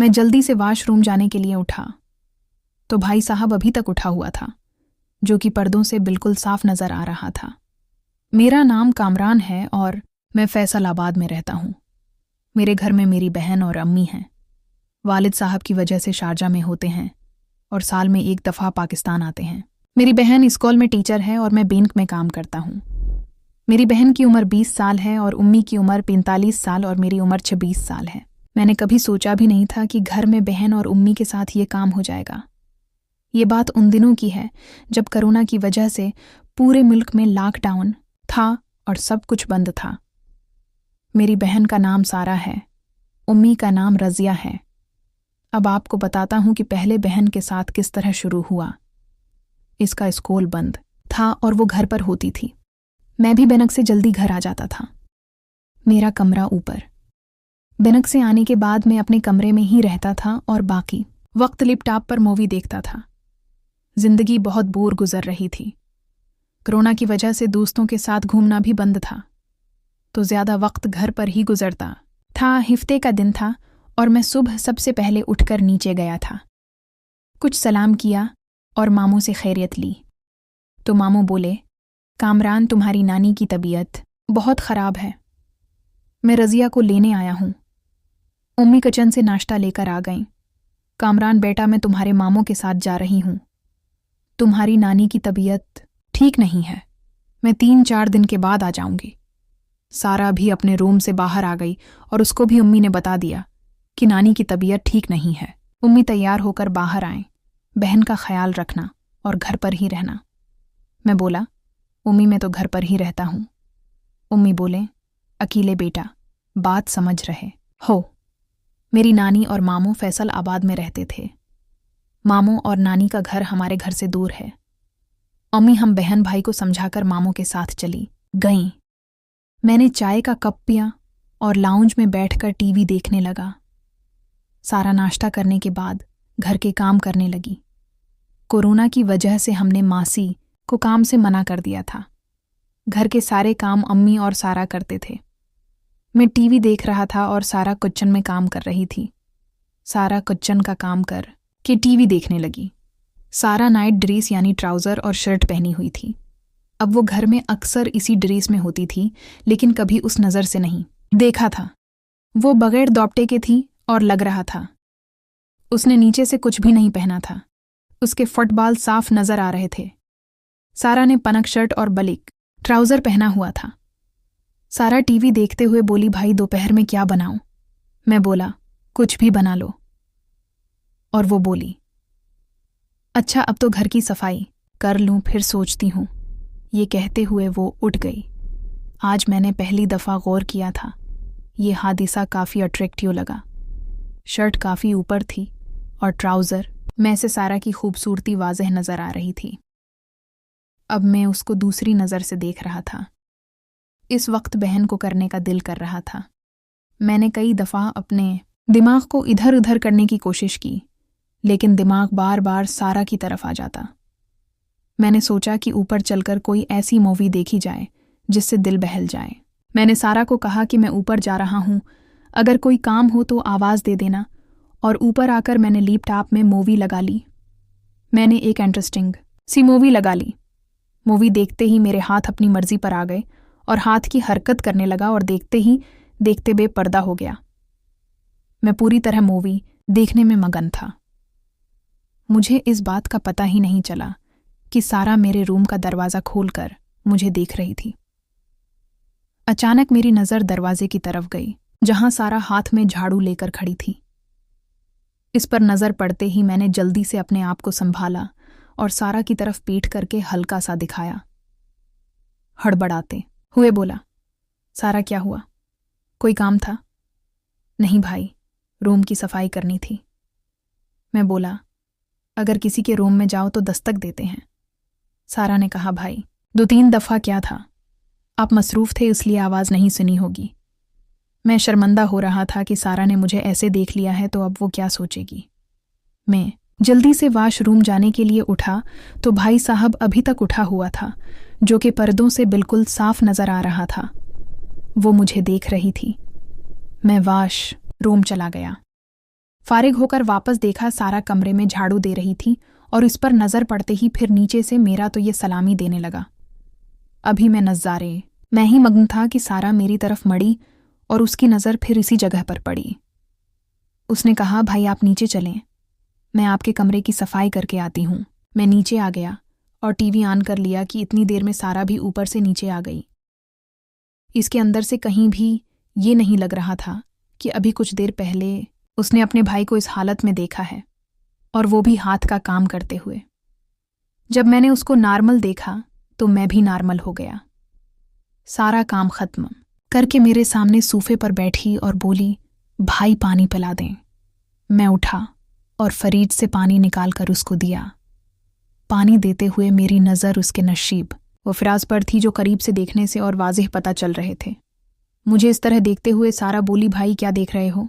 मैं जल्दी से वॉशरूम जाने के लिए उठा तो भाई साहब अभी तक उठा हुआ था, जो कि पर्दों से बिल्कुल साफ नजर आ रहा था। मेरा नाम कामरान है और मैं फैसलाबाद में रहता हूँ। मेरे घर में मेरी बहन और अम्मी हैं। वालिद साहब की वजह से शारजा में होते हैं और साल में एक दफ़ा पाकिस्तान आते हैं। मेरी बहन स्कूल में टीचर है और मैं बैंक में काम करता हूँ। मेरी बहन की उम्र 20 साल है और उम्मी की उम्र 45 साल और मेरी उम्र 26 साल है। मैंने कभी सोचा भी नहीं था कि घर में बहन और उम्मी के साथ ये काम हो जाएगा। ये बात उन दिनों की है जब कोरोना की वजह से पूरे मुल्क में लॉकडाउन था और सब कुछ बंद था। मेरी बहन का नाम सारा है, उम्मी का नाम रज़िया है। अब आपको बताता हूँ कि पहले बहन के साथ किस तरह शुरू हुआ। इसका स्कूल बंद था और वो घर पर होती थी। मैं भी बेनक से जल्दी घर आ जाता था। मेरा कमरा ऊपर। बेनक से आने के बाद मैं अपने कमरे में ही रहता था और बाकी वक्त लैपटॉप पर मूवी देखता था। जिंदगी बहुत बोर गुजर रही थी। कोरोना की वजह से दोस्तों के साथ घूमना भी बंद था, तो ज़्यादा वक्त घर पर ही गुजरता था। हफ्ते का दिन था और मैं सुबह सबसे पहले उठकर नीचे गया था। कुछ सलाम किया और मामू से खैरियत ली तो मामू बोले, कामरान तुम्हारी नानी की तबीयत बहुत ख़राब है, मैं रज़िया को लेने आया हूँ। उम्मी किचन से नाश्ता लेकर आ गईं। कामरान बेटा मैं तुम्हारे मामू के साथ जा रही हूँ। तुम्हारी नानी की तबीयत ठीक नहीं है, मैं 3-4 दिन के बाद आ जाऊंगी। सारा भी अपने रूम से बाहर आ गई और उसको भी उम्मी ने बता दिया कि नानी की तबीयत ठीक नहीं है। उम्मी तैयार होकर बाहर आए। बहन का ख्याल रखना और घर पर ही रहना। मैं बोला, उम्मी मैं तो घर पर ही रहता हूँ। उम्मी बोले, अकेले बेटा, बात समझ रहे हो। मेरी नानी और मामू फैसलाबाद में रहते थे। मामू और नानी का घर हमारे घर से दूर है। अम्मी हम बहन भाई को समझाकर मामू के साथ चली गईं। मैंने चाय का कप पिया और लाउंज में बैठकर टीवी देखने लगा। सारा नाश्ता करने के बाद घर के काम करने लगी। कोरोना की वजह से हमने मासी को काम से मना कर दिया था। घर के सारे काम अम्मी और सारा करते थे। मैं टीवी देख रहा था और सारा किचन में काम कर रही थी। सारा किचन का काम कर के टीवी देखने लगी। सारा नाइट ड्रेस यानी ट्राउज़र और शर्ट पहनी हुई थी। अब वो घर में अक्सर इसी ड्रेस में होती थी, लेकिन कभी उस नज़र से नहीं देखा था। वो बगैर दोपटे के थी और लग रहा था उसने नीचे से कुछ भी नहीं पहना था। उसके फुटबॉल साफ नजर आ रहे थे। सारा ने पनक शर्ट और बलिक ट्राउज़र पहना हुआ था। सारा टीवी देखते हुए बोली, भाई दोपहर में क्या बनाऊं? मैं बोला, कुछ भी बना लो। और वो बोली, अच्छा अब तो घर की सफाई कर लूं, फिर सोचती हूं। ये कहते हुए वो उठ गई। आज मैंने पहली दफ़ा गौर किया था। ये हादिसा काफ़ी अट्रैक्टिव लगा। शर्ट काफ़ी ऊपर थी और ट्राउज़र में से सारा की खूबसूरती वाज़ेह नज़र आ रही थी। अब मैं उसको दूसरी नज़र से देख रहा था। इस वक्त बहन को करने का दिल कर रहा था। मैंने कई दफ़ा अपने दिमाग को इधर उधर करने की कोशिश की, लेकिन दिमाग बार बार सारा की तरफ आ जाता। मैंने सोचा कि ऊपर चलकर कोई ऐसी मूवी देखी जाए जिससे दिल बहल जाए। मैंने सारा को कहा कि मैं ऊपर जा रहा हूँ, अगर कोई काम हो तो आवाज़ दे देना। और ऊपर आकर मैंने लैपटॉप में मूवी लगा ली। मैंने एक इंटरेस्टिंग सी मूवी लगा ली। मूवी देखते ही मेरे हाथ अपनी मर्जी पर आ गए और हाथ की हरकत करने लगा और देखते ही देखते बेपर्दा हो गया। मैं पूरी तरह मूवी देखने में मगन था। मुझे इस बात का पता ही नहीं चला कि सारा मेरे रूम का दरवाज़ा खोलकर मुझे देख रही थी। अचानक मेरी नज़र दरवाजे की तरफ गई, जहां सारा हाथ में झाड़ू लेकर खड़ी थी। इस पर नज़र पड़ते ही मैंने जल्दी से अपने आप को संभाला और सारा की तरफ पीठ करके हल्का सा दिखाया। हड़बड़ाते हुए बोला, सारा क्या हुआ? कोई काम था? नहीं भाई, रूम की सफाई करनी थी। मैं बोला, अगर किसी के रूम में जाओ तो दस्तक देते हैं। सारा ने कहा, भाई 2-3 दफ़ा क्या था, आप मसरूफ़ थे इसलिए आवाज़ नहीं सुनी होगी। मैं शर्मिंदा हो रहा था कि सारा ने मुझे ऐसे देख लिया है तो अब वो क्या सोचेगी। मैं जल्दी से वॉशरूम जाने के लिए उठा तो भाई साहब अभी तक उठा हुआ था, जो कि पर्दों से बिल्कुल साफ नज़र आ रहा था। वो मुझे देख रही थी। मैं वॉशरूम चला गया। फारिग होकर वापस देखा, सारा कमरे में झाड़ू दे रही थी और इस पर नज़र पड़ते ही फिर नीचे से मेरा तो ये सलामी देने लगा। अभी मैं ही मग्न था कि सारा मेरी तरफ मड़ी और उसकी नज़र फिर इसी जगह पर पड़ी। उसने कहा, भाई आप नीचे चलें, मैं आपके कमरे की सफाई करके आती हूँ। मैं नीचे आ गया और टीवी ऑन कर लिया कि इतनी देर में सारा भी ऊपर से नीचे आ गई। इसके अंदर से कहीं भी ये नहीं लग रहा था कि अभी कुछ देर पहले उसने अपने भाई को इस हालत में देखा है, और वो भी हाथ का काम करते हुए। जब मैंने उसको नॉर्मल देखा तो मैं भी नॉर्मल हो गया। सारा काम खत्म करके मेरे सामने सोफे पर बैठी और बोली, भाई पानी पिला दें। मैं उठा और फरीज से पानी निकालकर उसको दिया। पानी देते हुए मेरी नज़र उसके नशीब वो फिराज पर थी जो करीब से देखने से और वाज़ेह पता चल रहे थे। मुझे इस तरह देखते हुए सारा बोली, भाई क्या देख रहे हो?